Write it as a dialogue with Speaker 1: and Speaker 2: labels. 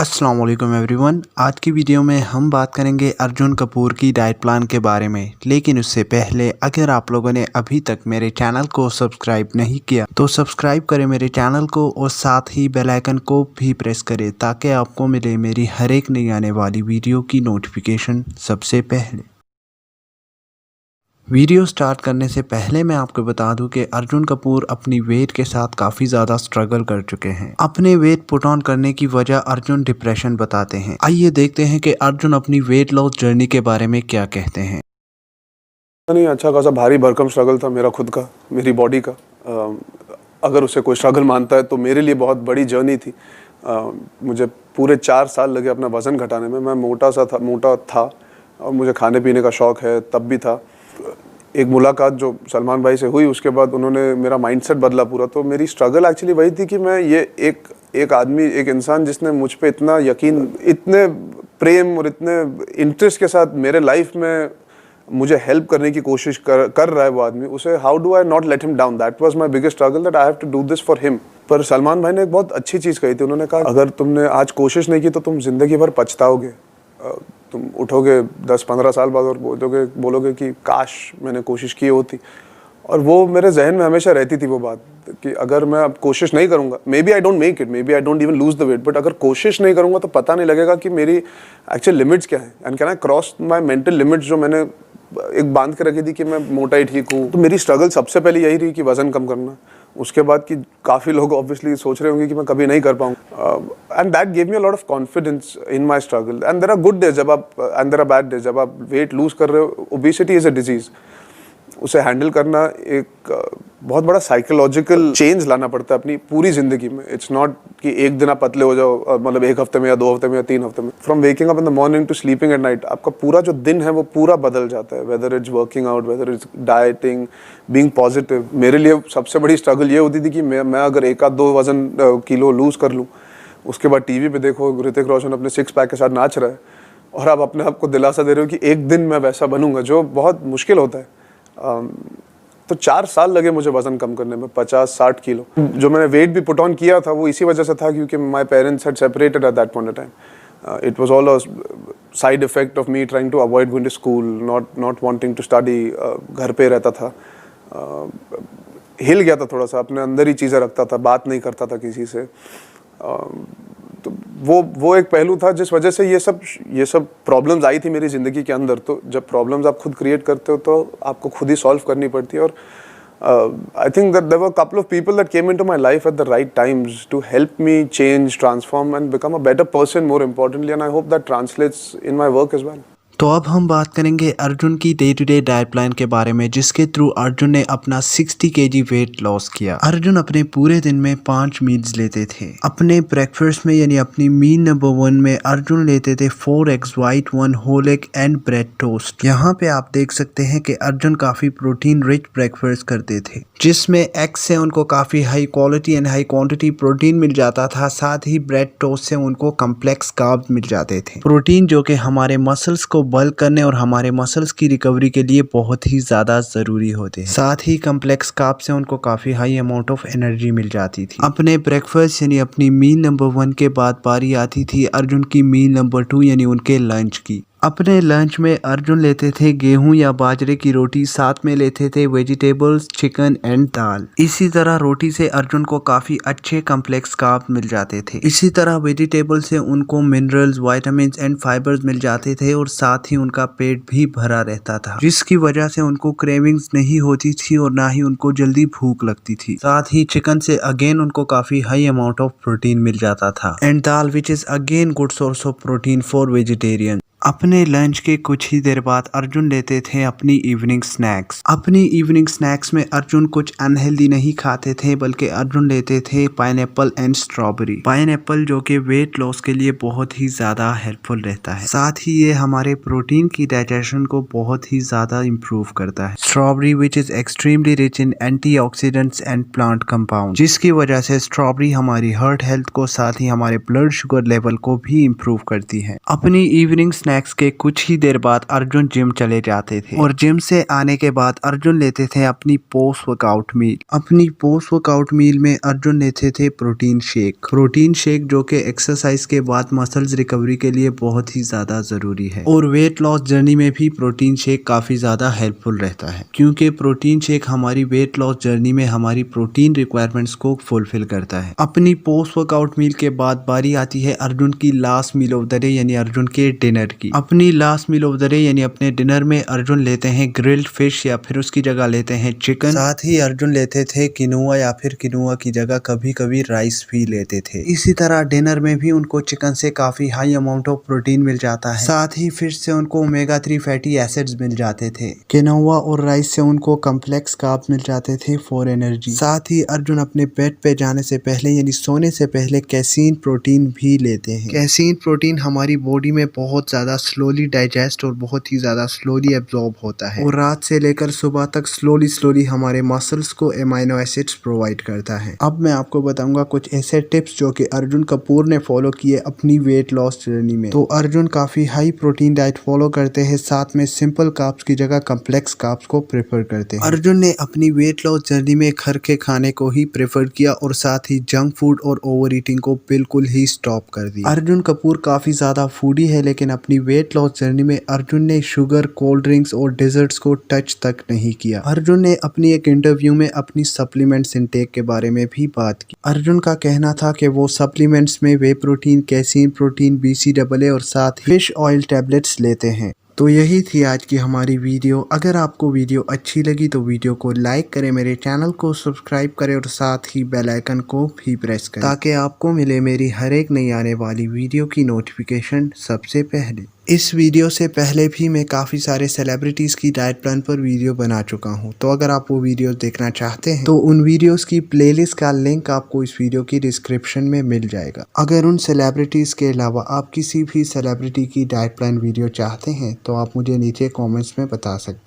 Speaker 1: अस्सलाम वालेकुम एवरीवन। आज की वीडियो में हम बात करेंगे अर्जुन कपूर की डाइट प्लान के बारे में। लेकिन उससे पहले अगर आप लोगों ने अभी तक मेरे चैनल को सब्सक्राइब नहीं किया तो सब्सक्राइब करें मेरे चैनल को और साथ ही बेल आइकन को भी प्रेस करें ताकि आपको मिले मेरी हर एक नई आने वाली वीडियो की नोटिफिकेशन सबसे पहले। वीडियो स्टार्ट करने से पहले मैं आपको बता दूं कि अर्जुन कपूर अपनी वेट के साथ काफ़ी ज़्यादा स्ट्रगल कर चुके हैं। अपने वेट पुट ऑन करने की वजह अर्जुन डिप्रेशन बताते हैं। आइए देखते हैं कि अर्जुन अपनी वेट लॉस जर्नी के बारे में क्या कहते हैं।
Speaker 2: नहीं, अच्छा खासा भारी भरकम स्ट्रगल था मेरा खुद का, मेरी बॉडी का। अगर उसे कोई स्ट्रगल मानता है तो मेरे लिए बहुत बड़ी जर्नी थी। मुझे पूरे 4 साल लगे अपना वज़न घटाने में। मैं मोटा था और मुझे खाने पीने का शौक़ है, तब भी था। एक मुलाकात जो सलमान भाई से हुई उसके बाद उन्होंने मेरा माइंडसेट बदला पूरा। तो मेरी स्ट्रगल एक्चुअली वही थी कि मैं ये एक आदमी, एक इंसान जिसने मुझ पे इतना यकीन, इतने प्रेम और इतने इंटरेस्ट के साथ मेरे लाइफ में मुझे हेल्प करने की कोशिश कर रहा है वो आदमी, उसे how do I not let him down. That was my biggest struggle, that I have to do this for him. पर सलमान भाई ने एक बहुत अच्छी चीज़ कही थी। उन्होंने कहा अगर तुमने आज कोशिश नहीं की तो तुम ज़िंदगी भर पछताओगे। तुम उठोगे 10-15 साल बाद और बोलोगे कि काश मैंने कोशिश की होती। और वो मेरे जहन में हमेशा रहती थी वो बात कि अगर मैं अब कोशिश नहीं करूँगा, maybe I don't make it, maybe I don't even lose the weight, but अगर कोशिश नहीं करूँगा तो पता नहीं लगेगा कि मेरी एक्चुअल लिमिट्स क्या है and can I cross my mental limits जो मैंने एक बांध के रखी थी कि मैं मोटा ही ठीक हूँ। तो मेरी स्ट्रगल सबसे पहले यही रही कि वज़न कम करना। उसके बाद कि काफ़ी लोग ऑब्वियसली सोच रहे होंगे कि मैं कभी नहीं कर पाऊँ, and that gave me a lot of confidence in my struggle. And there are good days जब आप, and there are bad days जब आप वेट लूज कर रहे हो। ओबेसिटी इज़ अ डिजीज़, उसे हैंडल करना एक बहुत बड़ा साइकोलॉजिकल चेंज लाना पड़ता है अपनी पूरी ज़िंदगी में। इट्स नॉट कि एक दिन आप पतले हो जाओ, मतलब 1 हफ्ते में या 2 हफ्ते में या 3 हफ्ते में। From waking up in the morning to sleeping at night, आपका पूरा जो दिन है वो पूरा बदल जाता है। Whether it's working out, whether it's dieting, being positive. मेरे लिए सबसे बड़ी स्ट्रगल ये होती थी कि मैं अगर 1-2 वज़न किलो लूज़ कर लूँ, उसके बाद टीवी पे देखो ऋतिक रोशन अपने 6 पैक के साथ नाच रहा है और आप अपने आप को दिलासा दे रहे हो कि एक दिन मैं वैसा बनूंगा, जो बहुत मुश्किल होता है। तो 4 साल लगे मुझे वज़न कम करने में, 50-60 किलो। जो मैंने वेट भी पुट ऑन किया था वो इसी वजह से था क्योंकि my parents had separated at that point of time. It was all a side effect of me trying to avoid going to school, not wanting to study. घर पे रहता था, हिल गया था थोड़ा सा, अपने अंदर ही चीज़ें रखता था, बात नहीं करता था किसी से। तो वो एक पहलू था जिस वजह से ये सब प्रॉब्लम्स आई थी मेरी ज़िंदगी के अंदर। तो जब प्रॉब्लम्स आप खुद क्रिएट करते हो तो आपको खुद ही सॉल्व करनी पड़ती है। और I think that there were couple of people that came into my life at the right times to help me change, transform and become a better person, more importantly, and I hope that translates in my work as well.
Speaker 1: तो अब हम बात करेंगे अर्जुन की day to day diet plan के बारे में, जिसके थ्रू अर्जुन ने अपना 60 kg वेट लॉस किया। अर्जुन अपने पूरे दिन में 5 मील्स लेते थे। अपने ब्रेकफास्ट में यानी अपनी मील नंबर 1 में अर्जुन लेते थे 4 eggs white, 1 whole egg and bread toast. यहाँ पे आप देख सकते हैं कि अर्जुन काफी प्रोटीन रिच ब्रेकफास्ट करते थे, जिसमें एग्स से उनको काफी high quality and high quantity protein मिल जाता था। साथ ही ब्रेड टोस्ट से उनको कम्प्लेक्स कार्ब्स मिल जाते थे, प्रोटीन जो कि हमारे मसल्स को बल्क करने और हमारे मसल्स की रिकवरी के लिए बहुत ही ज़्यादा ज़रूरी होते हैं। साथ ही कम्प्लेक्स कार्ब से उनको काफ़ी हाई अमाउंट ऑफ एनर्जी मिल जाती थी। अपने ब्रेकफास्ट यानी अपनी मील नंबर 1 के बाद बारी आती थी अर्जुन की मील नंबर 2 यानी उनके लंच की। अपने लंच में अर्जुन लेते थे गेहूं या बाजरे की रोटी, साथ में लेते थे वेजिटेबल्स, चिकन एंड दाल। इसी तरह रोटी से अर्जुन को काफ़ी अच्छे कम्प्लेक्स कार्ब मिल जाते थे। इसी तरह वेजिटेबल से उनको मिनरल्स, विटामिन्स एंड फाइबर्स मिल जाते थे और साथ ही उनका पेट भी भरा रहता था, जिसकी वजह से उनको क्रेविंग्स नहीं होती थी और ना ही उनको जल्दी भूख लगती थी। साथ ही चिकन से अगेन उनको काफ़ी हाई अमाउंट ऑफ प्रोटीन मिल जाता था, and dal which is again good source of protein for vegetarian. अपने लंच के कुछ ही देर बाद अर्जुन लेते थे अपनी इवनिंग स्नैक्स। अपनी इवनिंग स्नैक्स में अर्जुन कुछ अनहेल्दी नहीं खाते थे, बल्कि अर्जुन लेते थे पाइनएप्पल एंड स्ट्रॉबेरी। पाइनएप्पल जो कि वेट लॉस के लिए बहुत ही ज़्यादा हेल्पफुल रहता है। साथ ही ये हमारे प्रोटीन की डाइजेशन को बहुत ही ज़्यादा इम्प्रूव करता है। Strawberry which is extremely rich in antioxidants and plant compound, जिसकी वजह से स्ट्रॉबेरी हमारी हार्ट हेल्थ को, साथ ही हमारे ब्लड शुगर लेवल को भी इम्प्रूव करती है। अपनी इवनिंग स्नैक्स के कुछ ही देर बाद अर्जुन जिम चले जाते थे और जिम से आने के बाद अर्जुन लेते थे अपनी पोस्ट वर्कआउट मील। अपनी पोस्ट वर्कआउट मील में अर्जुन लेते थे प्रोटीन शेक जो कि एक्सरसाइज के बाद मसल्स रिकवरी के लिए बहुत ही ज्यादा जरूरी है। और वेट लॉस जर्नी में भी प्रोटीन शेक काफी ज्यादा हेल्पफुल रहता है, क्योंकि प्रोटीन शेक हमारी वेट लॉस जर्नी में हमारी प्रोटीन रिक्वायरमेंट्स को फुलफिल करता है। अपनी पोस्ट वर्कआउट मील के बाद बारी आती है अर्जुन की last meal of the day यानी अर्जुन के डिनर की। अपनी last meal of the day यानी अपने डिनर में अर्जुन लेते हैं ग्रिल्ड फिश या फिर उसकी जगह लेते हैं चिकन। साथ ही अर्जुन लेते थे किनुआ या फिर किनुआ की जगह कभी कभी राइस भी लेते थे। इसी तरह डिनर में भी उनको चिकन से काफी हाई अमाउंट ऑफ प्रोटीन मिल जाता है। साथ ही फिश से उनको ओमेगा 3 फैटी एसिड्स मिल जाते थे। किनुआ और राइस से उनको कॉम्प्लेक्स कार्ब्स मिल जाते थे फॉर एनर्जी। साथ ही अर्जुन अपने बेड पे जाने से पहले यानी सोने से पहले कैसीन प्रोटीन भी लेते हैं। कैसीन प्रोटीन हमारी बॉडी में बहुत ज्यादा स्लोली डाइजेस्ट और बहुत ही ज्यादा स्लोली एब्जॉर्ब होता है और रात से लेकर सुबह तक स्लोली हमारे मसल्स को एमाइनो एसिड्स प्रोवाइड करता है। अब मैं आपको बताऊंगा कुछ ऐसे टिप्स जो कि अर्जुन कपूर ने फॉलो किए अपनी वेट लॉस जर्नी में। तो अर्जुन काफी हाई प्रोटीन डाइट फॉलो करते हैं, साथ में सिंपल कार्ब्स की जगह कॉम्प्लेक्स कार्ब्स को प्रेफर करते हैं। अर्जुन ने अपनी वेट लॉस जर्नी में घर के खाने को ही प्रेफर किया और साथ ही जंक फूड और ओवर ईटिंग को बिल्कुल ही स्टॉप कर दिया। अर्जुन कपूर काफी ज्यादा फूडी है, लेकिन अपनी वेट लॉस जर्नी में अर्जुन ने शुगर, कोल्ड ड्रिंक्स और डेजर्ट्स को टच तक नहीं किया। अर्जुन ने अपनी एक इंटरव्यू में अपनी सप्लीमेंट्स इनटेक के बारे में भी बात की। अर्जुन का कहना था कि वो सप्लीमेंट्स में वे प्रोटीन, कैसीन प्रोटीन, BCAA और साथ ही फिश ऑयल टैबलेट्स लेते हैं। तो यही थी आज की हमारी वीडियो। अगर आपको वीडियो अच्छी लगी तो वीडियो को लाइक करें, मेरे चैनल को सब्सक्राइब करें और साथ ही बेल आइकन को भी प्रेस करें ताकि आपको मिले मेरी हर एक नई आने वाली वीडियो की नोटिफिकेशन सबसे पहले। इस वीडियो से पहले भी मैं काफ़ी सारे सेलिब्रिटीज़ की डाइट प्लान पर वीडियो बना चुका हूं, तो अगर आप वो वीडियोस देखना चाहते हैं तो उन वीडियोस की प्लेलिस्ट का लिंक आपको इस वीडियो की डिस्क्रिप्शन में मिल जाएगा। अगर उन सेलिब्रिटीज़ के अलावा आप किसी भी सेलिब्रिटी की डाइट प्लान वीडियो चाहते हैं तो आप मुझे नीचे कॉमेंट्स में बता सकते हैं।